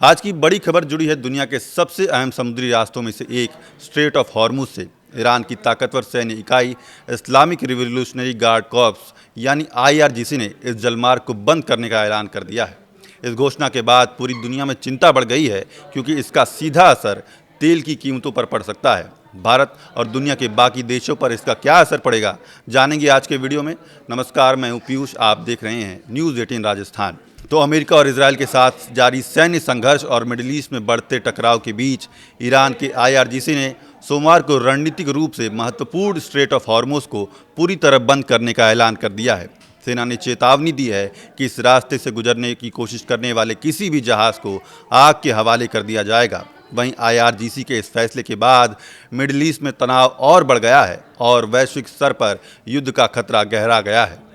आज की बड़ी खबर जुड़ी है दुनिया के सबसे अहम समुद्री रास्तों में से एक स्ट्रेट ऑफ हॉर्मुज से। ईरान की ताकतवर सैन्य इकाई इस्लामिक रिवॉल्यूशनरी गार्ड कॉर्प्स यानी आईआरजीसी ने इस जलमार्ग को बंद करने का ऐलान कर दिया है। इस घोषणा के बाद पूरी दुनिया में चिंता बढ़ गई है, क्योंकि इसका सीधा असर तेल की कीमतों पर पड़ सकता है। भारत और दुनिया के बाकी देशों पर इसका क्या असर पड़ेगा, जानेंगे आज के वीडियो में। नमस्कार, मैं हूं पीयूष, आप देख रहे हैं न्यूज़ 18 राजस्थान। तो अमेरिका और इजरायल के साथ जारी सैन्य संघर्ष और मिडिल ईस्ट में बढ़ते टकराव के बीच ईरान के आईआरजीसी ने सोमवार को रणनीतिक रूप से महत्वपूर्ण स्ट्रेट ऑफ हॉर्मुज को पूरी तरह बंद करने का ऐलान कर दिया है। सेना ने चेतावनी दी है कि इस रास्ते से गुजरने की कोशिश करने वाले किसी भी जहाज को आग के हवाले कर दिया जाएगा। वहीं आईआरजीसी के इस फैसले के बाद मिडिल ईस्ट में तनाव और बढ़ गया है और वैश्विक स्तर पर युद्ध का खतरा गहरा गया है।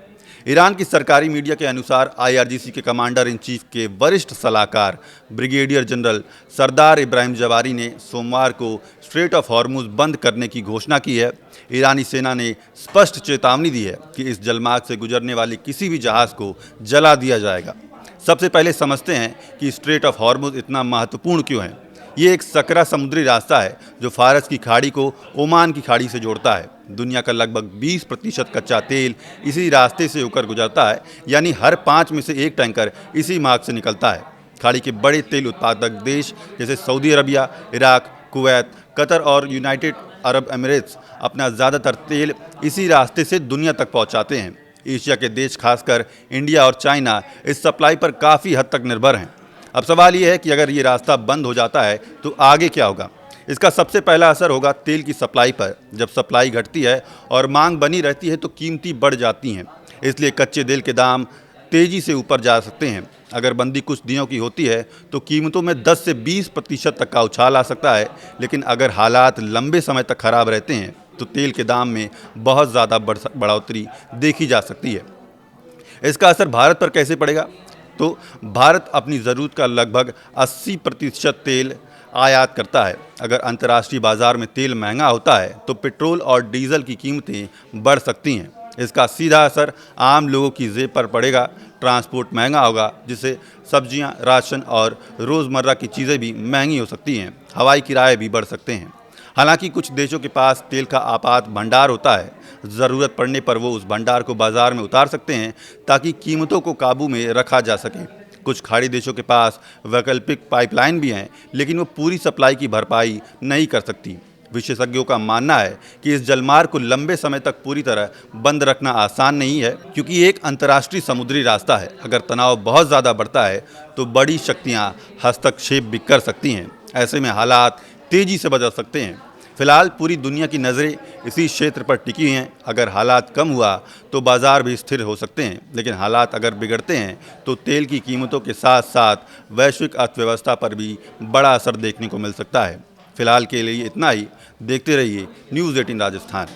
ईरान की सरकारी मीडिया के अनुसार आईआरजीसी के कमांडर इन चीफ के वरिष्ठ सलाहकार ब्रिगेडियर जनरल सरदार इब्राहिम जवारी ने सोमवार को स्ट्रेट ऑफ हॉर्मुज बंद करने की घोषणा की है। ईरानी सेना ने स्पष्ट चेतावनी दी है कि इस जलमार्ग से गुजरने वाले किसी भी जहाज़ को जला दिया जाएगा। सबसे पहले समझते हैं कि स्ट्रेट ऑफ हॉर्मुज इतना महत्वपूर्ण क्यों है। ये एक सकरा समुद्री रास्ता है जो फारस की खाड़ी को ओमान की खाड़ी से जोड़ता है। दुनिया का लगभग 20% कच्चा तेल इसी रास्ते से होकर गुजरता है, यानी हर 5 में से 1 टैंकर इसी मार्ग से निकलता है। खाड़ी के बड़े तेल उत्पादक देश जैसे Saudi Arabia, Iraq, Kuwait, Qatar और यूनाइटेड अरब एमिरेट्स अपना ज़्यादातर तेल इसी रास्ते से दुनिया तक पहुंचाते हैं। एशिया के देश, खासकर इंडिया और चाइना, इस सप्लाई पर काफ़ी हद तक निर्भर हैं। अब सवाल ये है कि अगर ये रास्ता बंद हो जाता है तो आगे क्या होगा। इसका सबसे पहला असर होगा तेल की सप्लाई पर। जब सप्लाई घटती है और मांग बनी रहती है तो कीमतें बढ़ जाती हैं, इसलिए कच्चे तेल के दाम तेज़ी से ऊपर जा सकते हैं। अगर बंदी कुछ दिनों की होती है तो कीमतों में 10 से 20% तक का उछाल आ सकता है, लेकिन अगर हालात लंबे समय तक खराब रहते हैं तो तेल के दाम में बहुत ज़्यादा बढ़ोतरी देखी जा सकती है। इसका असर भारत पर कैसे पड़ेगा? तो भारत अपनी ज़रूरत का लगभग 80% तेल आयात करता है। अगर अंतर्राष्ट्रीय बाज़ार में तेल महंगा होता है तो पेट्रोल और डीजल की कीमतें बढ़ सकती हैं। इसका सीधा असर आम लोगों की जेब पर पड़ेगा। ट्रांसपोर्ट महंगा होगा, जिससे सब्जियां, राशन और रोज़मर्रा की चीज़ें भी महंगी हो सकती हैं। हवाई किराए भी बढ़ सकते हैं। हालांकि कुछ देशों के पास तेल का आपात भंडार होता है। ज़रूरत पड़ने पर वो उस भंडार को बाज़ार में उतार सकते हैं ताकि कीमतों को काबू में रखा जा सके। कुछ खाड़ी देशों के पास वैकल्पिक पाइपलाइन भी हैं, लेकिन वो पूरी सप्लाई की भरपाई नहीं कर सकती। विशेषज्ञों का मानना है कि इस जलमार्ग को लंबे समय तक पूरी तरह बंद रखना आसान नहीं है, क्योंकि ये एक अंतर्राष्ट्रीय समुद्री रास्ता है। अगर तनाव बहुत ज़्यादा बढ़ता है तो बड़ी शक्तियाँ हस्तक्षेप भी कर सकती हैं। ऐसे में हालात तेज़ी से बदल सकते हैं। फिलहाल पूरी दुनिया की नज़रें इसी क्षेत्र पर टिकी हैं। अगर हालात कम हुआ तो बाज़ार भी स्थिर हो सकते हैं, लेकिन हालात अगर बिगड़ते हैं तो तेल की कीमतों के साथ साथ वैश्विक अर्थव्यवस्था पर भी बड़ा असर देखने को मिल सकता है। फिलहाल के लिए इतना ही। देखते रहिए न्यूज़ 18 राजस्थान।